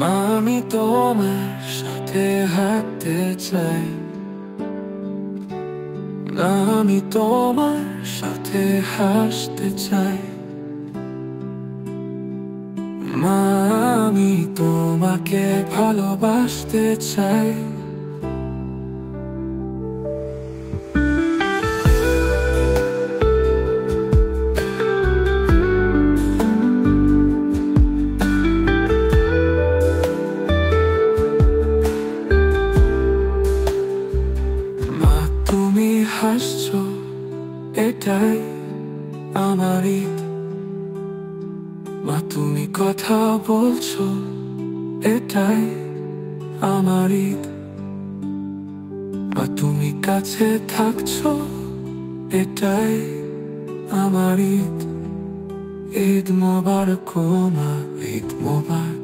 মা আমি তোমার সাথে হাঁটতে চাই, আমি তোমার সাথে হাসতে চাই। মা আমি তোমাকে ভালোবাসতে চাই। মা তুমি হাসছো, এটাই আমার ঈদ। মা তুমি কথা বলছো, এটাই আমার ঈদ। মা তুমি কাছে থাকছো, এটাই আমার ঈদ। ঈদ মোবারক মা, ঈদ মোবারক।